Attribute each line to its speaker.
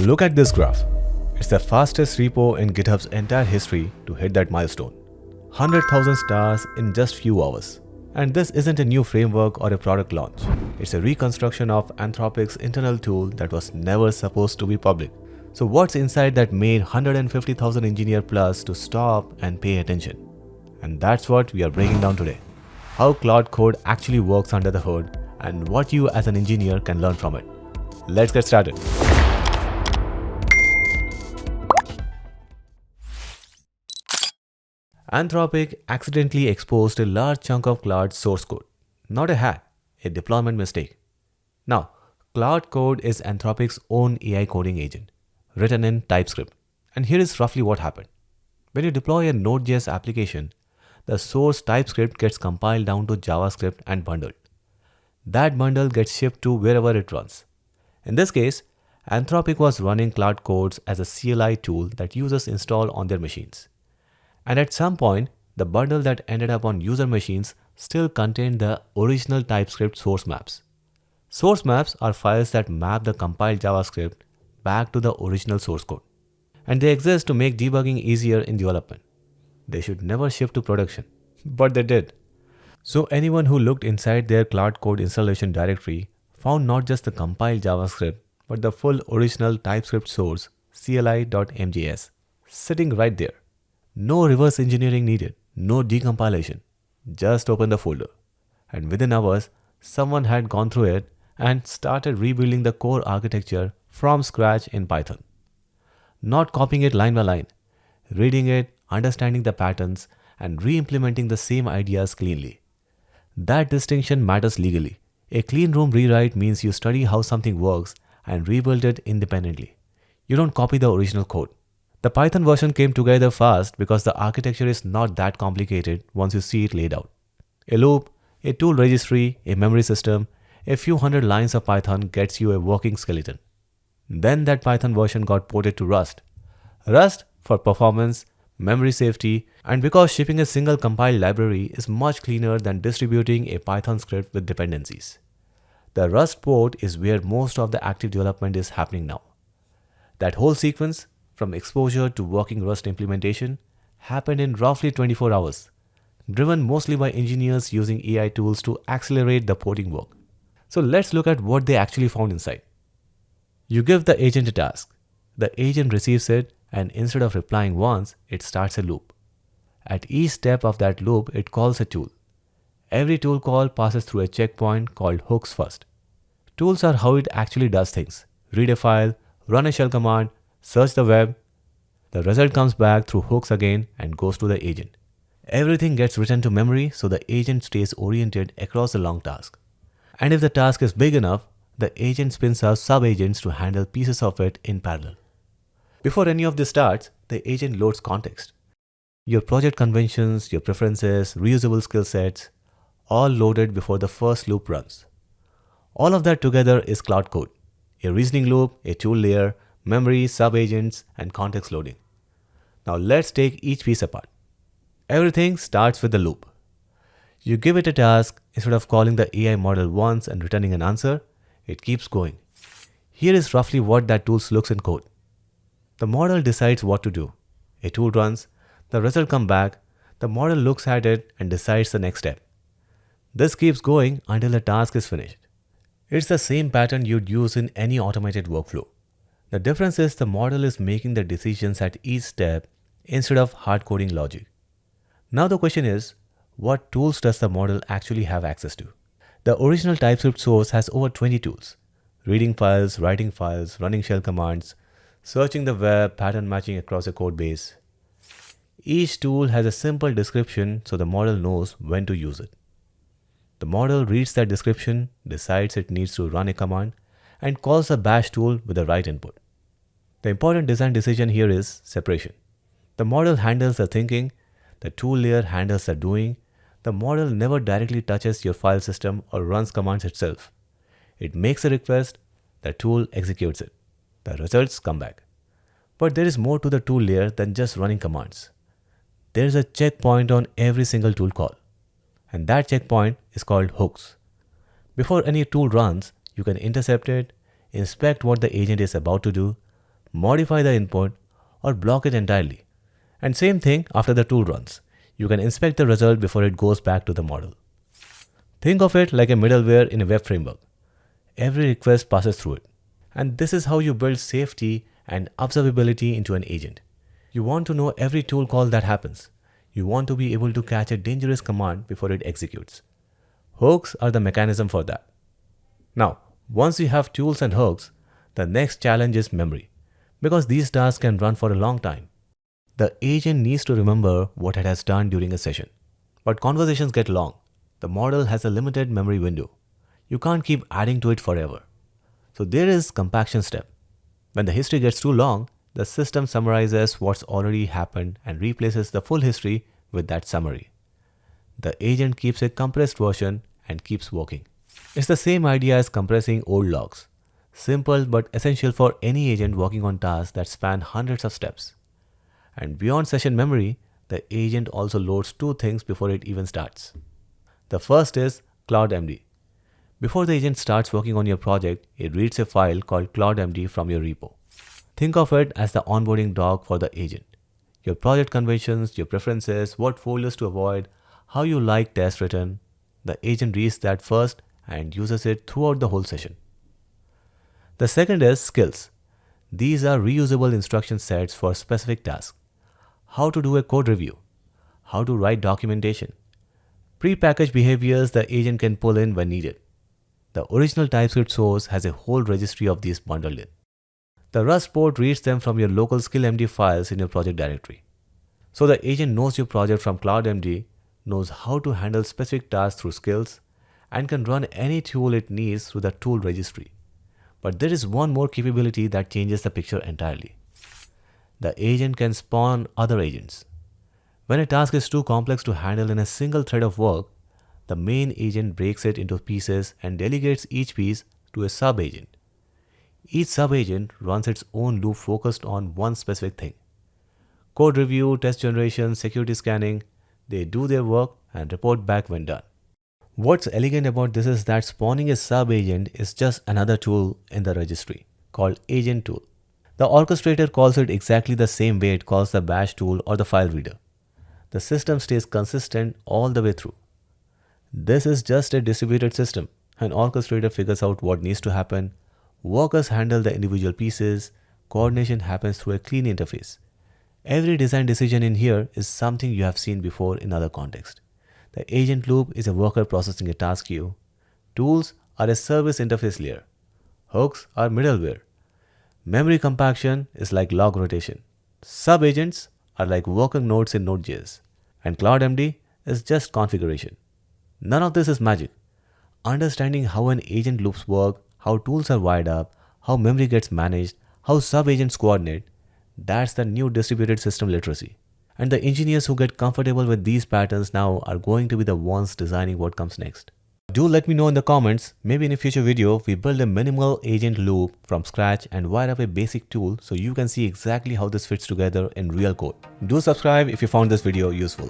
Speaker 1: Look at this graph. It's the fastest repo in GitHub's entire history to hit that milestone. 100,000 stars in just few hours. And this isn't a new framework or a product launch. It's a reconstruction of Anthropic's internal tool that was never supposed to be public. So what's inside that made 150,000 engineer plus to stop and pay attention? And that's what we are breaking down today. How Claude Code actually works under the hood and what you as an engineer can learn from it. Let's get started. Anthropic accidentally exposed a large chunk of Claude's source code. Not a hack, a deployment mistake. Now, Claude Code is Anthropic's own AI coding agent, written in TypeScript. And here is roughly what happened. When you deploy a Node.js application, the source TypeScript gets compiled down to JavaScript and bundled. That bundle gets shipped to wherever it runs. In this case, Anthropic was running Claude Codes as a CLI tool that users install on their machines. And at some point, the bundle that ended up on user machines still contained the original TypeScript source maps. Source maps are files that map the compiled JavaScript back to the original source code. And they exist to make debugging easier in development. They should never ship to production, but they did. So anyone who looked inside their Claude Code installation directory found not just the compiled JavaScript, but the full original TypeScript source, CLI.mjs, sitting right there. No reverse engineering needed, no decompilation. Just open the folder. And within hours, someone had gone through it and started rebuilding the core architecture from scratch in Python. Not copying it line by line, reading it, understanding the patterns, and re-implementing the same ideas cleanly. That distinction matters legally. A clean room rewrite means you study how something works and rebuild it independently. You don't copy the original code. The Python version came together fast because the architecture is not that complicated once you see it laid out. A loop, a tool registry, a memory system, a few hundred lines of Python gets you a working skeleton. Then that Python version got ported to Rust. Rust for performance, memory safety, and because shipping a single compiled library is much cleaner than distributing a Python script with dependencies. The Rust port is where most of the active development is happening now. That whole sequence, from exposure to working Rust implementation, happened in roughly 24 hours, driven mostly by engineers using AI tools to accelerate the porting work. So let's look at what they actually found inside. You give the agent a task. The agent receives it, and instead of replying once, it starts a loop. At each step of that loop, it calls a tool. Every tool call passes through a checkpoint called hooks first. Tools are how it actually does things. Read a file, run a shell command, search the web. The result comes back through hooks again and goes to the agent. Everything gets written to memory so the agent stays oriented across the long task. And if the task is big enough, the agent spins out sub-agents to handle pieces of it in parallel. Before any of this starts, the agent loads context. Your project conventions, your preferences, reusable skill sets, all loaded before the first loop runs. All of that together is Claude Code, a reasoning loop, a tool layer, memory, sub-agents, and context loading. Now let's take each piece apart. Everything starts with the loop. You give it a task, instead of calling the AI model once and returning an answer, it keeps going. Here is roughly what that tool looks in code. The model decides what to do. A tool runs, the result comes back, the model looks at it and decides the next step. This keeps going until the task is finished. It's the same pattern you'd use in any automated workflow. The difference is the model is making the decisions at each step instead of hard-coding logic. Now the question is, what tools does the model actually have access to? The original TypeScript source has over 20 tools. Reading files, writing files, running shell commands, searching the web, pattern matching across a code base. Each tool has a simple description so the model knows when to use it. The model reads that description, decides it needs to run a command, and calls a bash tool with the right input. The important design decision here is separation. The model handles the thinking, the tool layer handles the doing. The model never directly touches your file system or runs commands itself. It makes a request, the tool executes it. The results come back. But there is more to the tool layer than just running commands. There is a checkpoint on every single tool call. And that checkpoint is called hooks. Before any tool runs, you can intercept it, inspect what the agent is about to do, modify the input, or block it entirely. And same thing after the tool runs. You can inspect the result before it goes back to the model. Think of it like a middleware in a web framework. Every request passes through it. And this is how you build safety and observability into an agent. You want to know every tool call that happens. You want to be able to catch a dangerous command before it executes. Hooks are the mechanism for that. Now, once you have tools and hooks, the next challenge is memory, because these tasks can run for a long time. The agent needs to remember what it has done during a session. But conversations get long. The model has a limited memory window. You can't keep adding to it forever. So there is compaction step. When the history gets too long, the system summarizes what's already happened and replaces the full history with that summary. The agent keeps a compressed version and keeps working. It's the same idea as compressing old logs. Simple but essential for any agent working on tasks that span hundreds of steps. And beyond session memory, the agent also loads two things before it even starts. The first is CloudMD. Before the agent starts working on your project, it reads a file called CloudMD from your repo. Think of it as the onboarding doc for the agent. Your project conventions, your preferences, what folders to avoid, how you like tests written. The agent reads that first and uses it throughout the whole session. The second is skills. These are reusable instruction sets for specific tasks. How to do a code review, how to write documentation. Pre-packaged behaviors the agent can pull in when needed. The original TypeScript source has a whole registry of these bundled in. The Rust port reads them from your local CLMD files in your project directory. So the agent knows your project from CloudMD, knows how to handle specific tasks through skills, and can run any tool it needs through the tool registry. But there is one more capability that changes the picture entirely. The agent can spawn other agents. When a task is too complex to handle in a single thread of work, the main agent breaks it into pieces and delegates each piece to a sub-agent. Each sub-agent runs its own loop focused on one specific thing. Code review, test generation, security scanning, they do their work and report back when done. What's elegant about this is that spawning a sub-agent is just another tool in the registry called agent tool. The orchestrator calls it exactly the same way it calls the bash tool or the file reader. The system stays consistent all the way through. This is just a distributed system. An orchestrator figures out what needs to happen. Workers handle the individual pieces. Coordination happens through a clean interface. Every design decision in here is something you have seen before in other contexts. The agent loop is a worker processing a task queue. Tools are a service interface layer. Hooks are middleware. Memory compaction is like log rotation. Sub-agents are like worker nodes in Node.js. And CloudMD is just configuration. None of this is magic. Understanding how an agent loops work, how tools are wired up, how memory gets managed, how sub-agents coordinate, that's the new distributed system literacy. And the engineers who get comfortable with these patterns now are going to be the ones designing what comes next. Do let me know in the comments, maybe in a future video, we build a minimal agent loop from scratch and wire up a basic tool so you can see exactly how this fits together in real code. Do subscribe if you found this video useful.